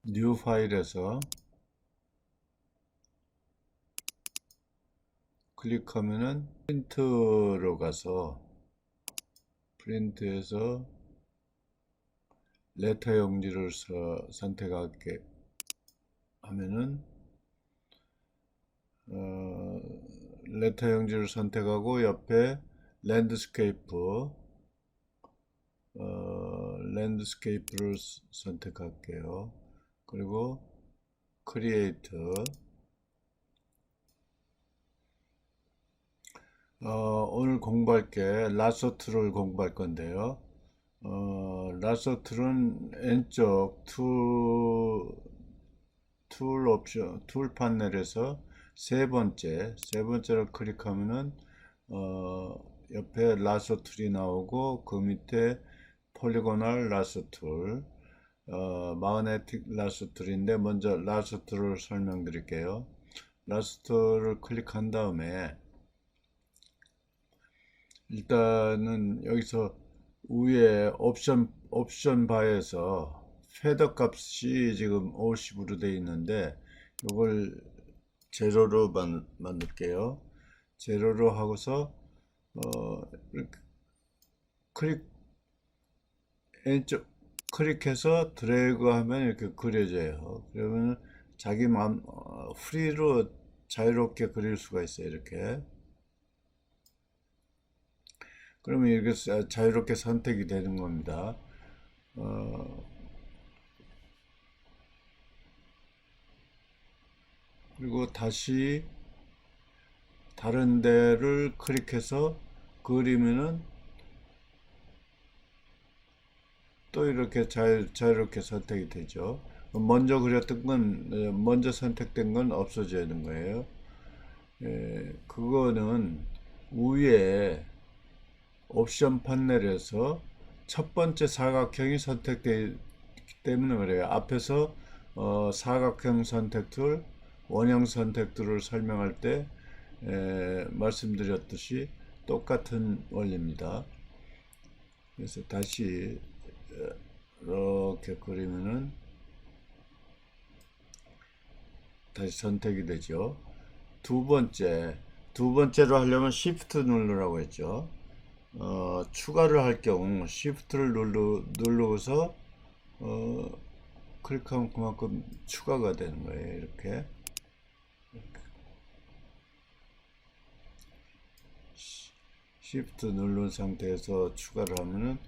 뉴 파일에서 클릭하면은 프린트로 가서 프린트에서 레터 용지를 선택하게 하면은 레터 용지를 선택하고 옆에 랜드스케이프 랜드스케이프를 선택할게요. 그리고 크리에이트 오늘 공부할 게 라서트를 공부할 건데요. 라서트는 왼쪽 툴 옵션, 툴 파넬에서 세 번째를 클릭하면은 옆에 라서 툴이 나오고 그 밑에 폴리고널 라서 툴, 마그네틱 라서 툴인데 먼저 라서 툴을 설명드릴게요. 라서 툴을 클릭한 다음에 일단은 여기서 위에 옵션 바에서 패더 값이 지금 50으로 되어 있는데 이걸 제로로 만들게요. 제로로 하고서 이렇게 클릭 왼쪽 클릭해서 드래그 하면 이렇게 그려져요. 그러면 자기 마음 프리로 자유롭게 그릴 수가 있어요. 이렇게. 그러면 이렇게 자유롭게 선택이 되는 겁니다. 어, 그리고 다시 다른 데를 클릭해서 그리면은 또 이렇게 자유롭게 선택이 되죠. 먼저 그렸던 건, 먼저 선택된 건 없어지는 거예요. 그거는 위에 옵션 판넬에서 첫 번째 사각형이 선택되기 때문에 그래요. 앞에서 사각형 선택 툴, 원형 선택 툴을 설명할 때 말씀드렸듯이 똑같은 원리입니다. 그래서 다시 이렇게 그리면은 다시 선택이 되죠. 두 번째로 하려면 Shift 누르라고 했죠. 추가를 할 경우 Shift를 누르고서 어, 클릭하면 그만큼 추가가 되는 거예요. 이렇게 Shift 누른 상태에서 추가를 하면은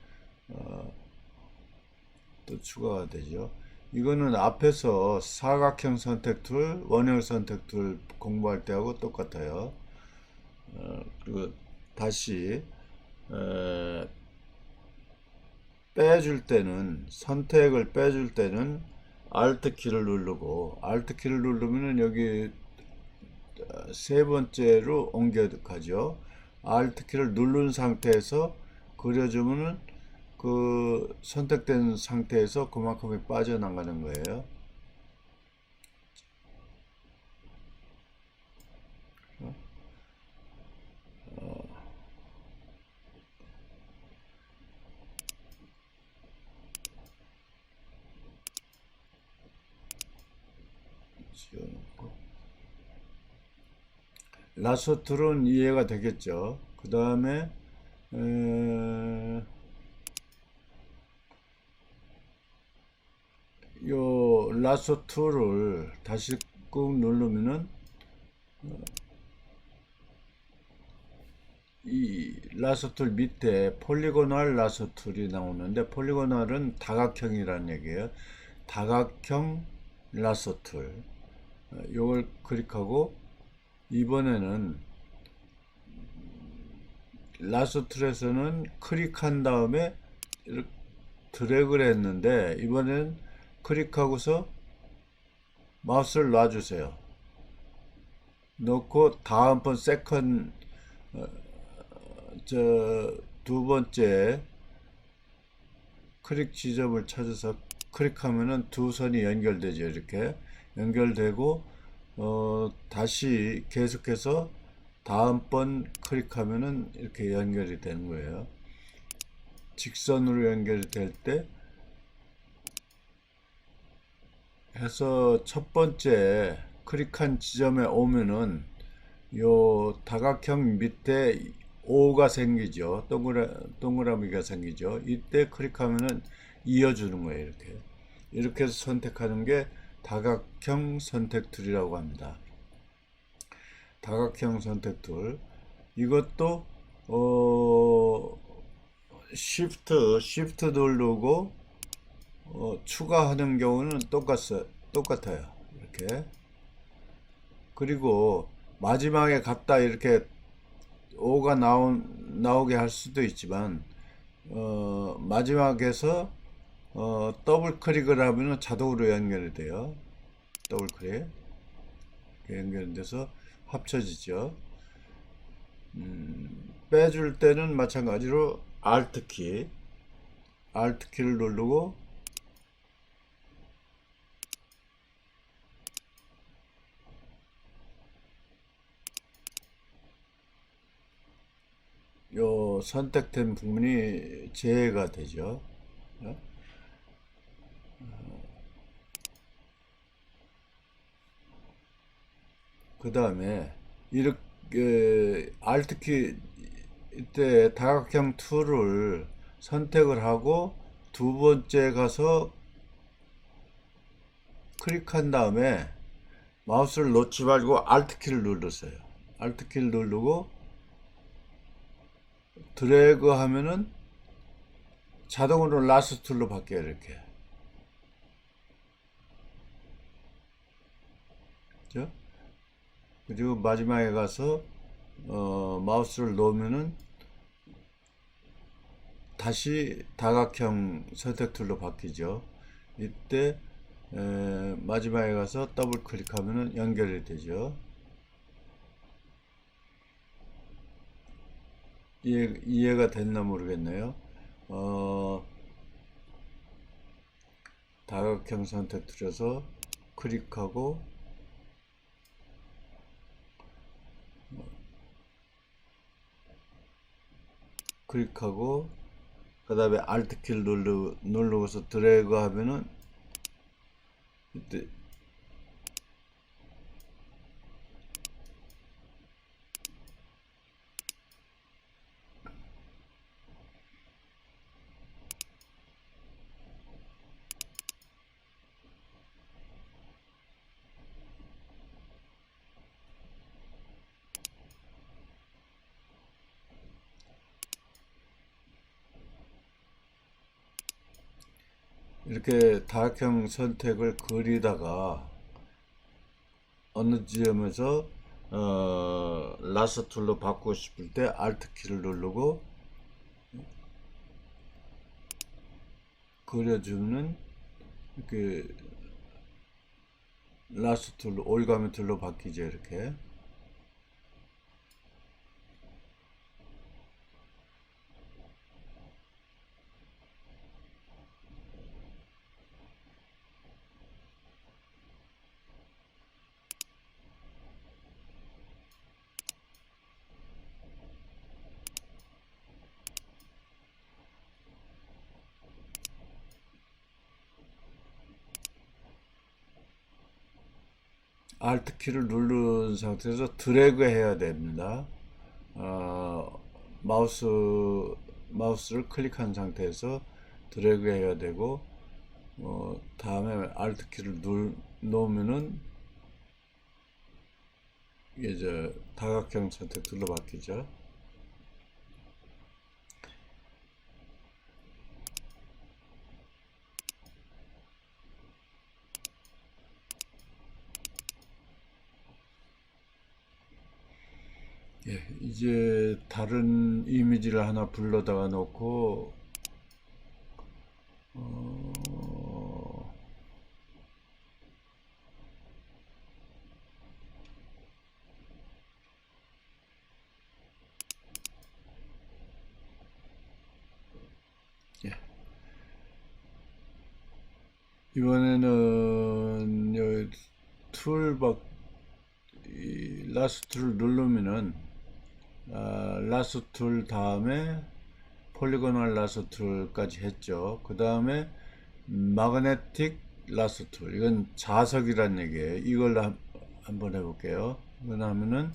또 추가가 되죠. 이거는 앞에서 사각형 선택 툴, 원형 선택 툴 공부할 때하고 똑같아요. 그리고 다시 빼줄 때는 선택을 빼줄 때는 Alt 키를 누르고 Alt 키를 누르면은 여기 세 번째로 옮겨 가죠. Alt 키를 누른 상태에서 그려주면은 그 선택된 상태에서 그만큼이 빠져나가는 거예요. 라소툴은 이해가 되겠죠. 그 다음에 요 라소툴을 다시 꾹 누르면은 이 라소툴 밑에 폴리고널 라소툴이 나오는데 폴리고널은 다각형이라는 얘기예요. 다각형 라소툴 요걸 클릭하고 이번에는 라소툴에서는 클릭한 다음에 이렇게 드래그를 했는데 이번엔 클릭하고서 마우스를 놔주세요. 놓고 다음번 세컨 두 번째 클릭 지점을 찾아서 클릭하면은 두 선이 연결되죠. 이렇게 연결되고 다시 계속해서 다음번 클릭하면은 이렇게 연결이 되는 거예요. 직선으로 연결이 될 때 해서 첫 번째 클릭한 지점에 오면은 요 다각형 밑에 O가 생기죠. 동그라미가 생기죠. 이때 클릭하면은 이어주는 거예요. 이렇게 해서 선택하는 게 다각형 선택 툴이라고 합니다. 다각형 선택 툴. 이것도 Shift 누르고 추가하는 경우는 똑같아요. 이렇게. 그리고 마지막에 갖다 이렇게 O가 나오게 할 수도 있지만 마지막에서 더블 클릭을 하면 자동으로 연결이 돼요. 더블 클릭 연결돼서 합쳐지죠. 빼줄 때는 마찬가지로 Alt 키를 누르고 요 선택된 부분이 제외가 되죠. 그 다음에 이렇게 Alt 키 때 다각형 툴을 선택을 하고 두 번째 가서 클릭한 다음에 마우스를 놓지 말고 Alt 키를 누르세요. Alt 키를 누르고 드래그 하면은 자동으로 라스트 툴로 바뀌어요. 이렇게. 그죠? 그리고 마지막에 가서 마우스를 놓으면은 다시 다각형 선택 툴로 바뀌죠. 이때 마지막에 가서 더블 클릭하면은 연결이 되죠. 이해가 됐나 모르겠네요. 다각형 선택 툴에서 클릭하고 그 다음에 Alt 키를 누르고서 드래그 하면은 이때 이렇게 다각형 선택을 그리다가 어느 지점에서 라서 툴로 바꾸고 싶을 때 Alt 키를 누르고 그려주는 이렇게 라서 툴로 올가미 툴로 바뀌죠. 이렇게. Alt 키를 누른 상태에서 드래그 해야 됩니다. 마우스를 클릭한 상태에서 드래그 해야 되고, 다음에 Alt 키를 놓으면은 이제 다각형 선택 툴로 바뀌죠. 예, 이제 다른 이미지를 하나 불러다가 놓고 예, 이번에는 요 툴박 라스트를 누르면은 라스 툴 다음에 폴리고널 라스 툴까지 했죠. 그 다음에 마그네틱 라sso 툴. 이건 자석이란 얘기예요. 이걸 한번 해볼게요. 이건 하면은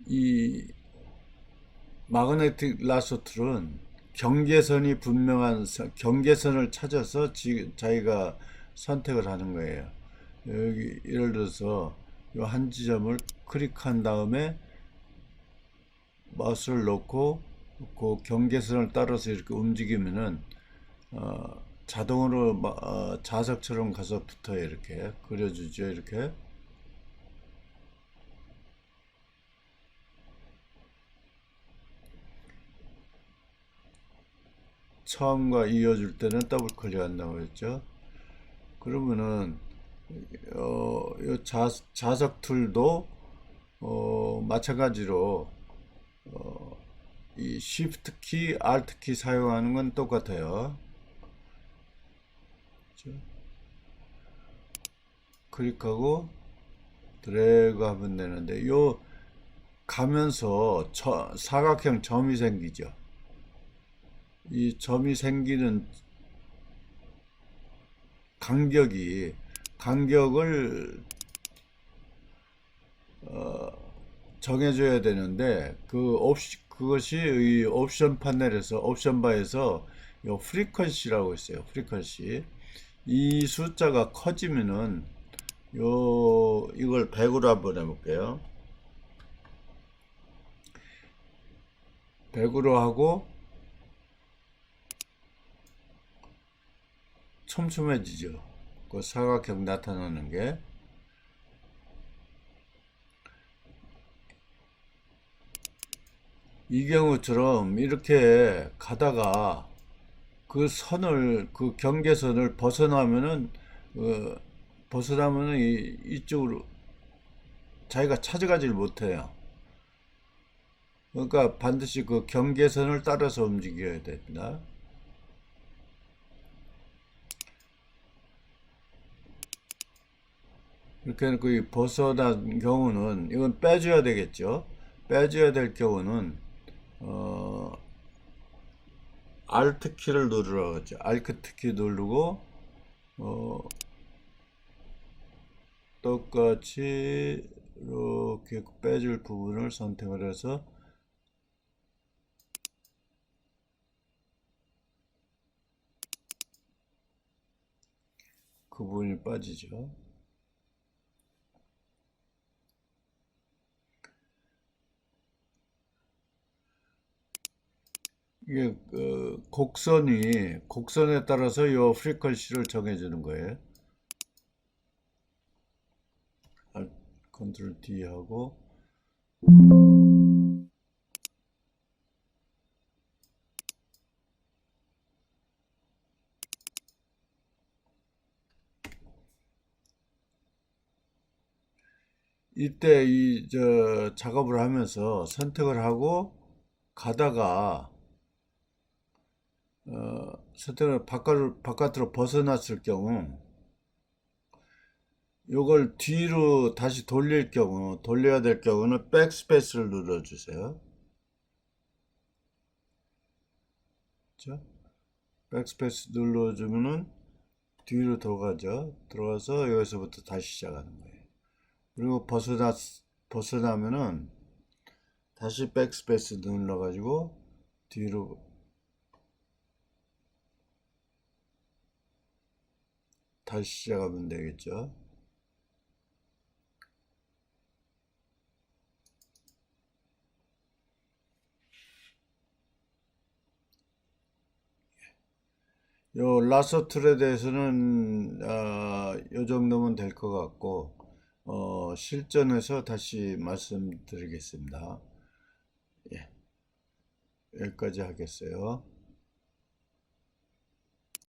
이 마그네틱 라sso 툴은 경계선이 분명한 경계선을 찾아서 자기가 선택을 하는 거예요. 여기 예를 들어서 이 한 지점을 클릭한 다음에 마우스를 놓고 그 경계선을 따라서 이렇게 움직이면은 자동으로 자석처럼 가서 붙어요. 이렇게 그려주죠. 이렇게 처음과 이어줄 때는 더블 클릭한다고 했죠. 그러면은 이 자석 툴도 마찬가지로 이 Shift 키, Alt 키 사용하는 건 똑같아요. 그렇죠? 클릭하고 드래그 하면 되는데 요 가면서 사각형 점이 생기죠. 이 점이 생기는 간격을 정해줘야 되는데 그것이 이 옵션 파넬에서 옵션 바에서 요 프리퀀시라고 있어요. 프리퀀시. 이 숫자가 커지면은 이걸 100으로 한번 해볼게요. 100으로 하고 촘촘해지죠. 그 사각형 나타나는 게. 이 경우처럼 이렇게 가다가 그 경계선을 벗어나면은 이쪽으로 자기가 찾아가질 못해요. 그러니까 반드시 그 경계선을 따라서 움직여야 됩니다. 이렇게 해놓고 이 벗어난 경우는 이건 빼줘야 되겠죠. 빼줘야 될 경우는 Alt 키를 누르라고 하죠. Alt 키 누르고 똑같이 이렇게 빼줄 부분을 선택을 해서 그 부분이 빠지죠. 이게 곡선에 따라서 이 프리퀀시를 정해주는 거예요. 컨트롤 D 하고 이때 작업을 하면서 선택을 하고 가다가 선택을 바깥으로 벗어났을 경우 요걸 뒤로 다시 돌려야 될 경우는 백스페이스를 눌러주세요. 그렇죠? 백스페이스 눌러주면은 뒤로 들어가서 여기서부터 다시 시작하는 거예요. 그리고 벗어나면은 다시 백스페이스 눌러가지고 뒤로 다시 시작하면 되겠죠. 요 라서 툴에 대해서는 요 정도면 될 것 같고 실전에서 다시 말씀드리겠습니다. 예, 여기까지 하겠어요.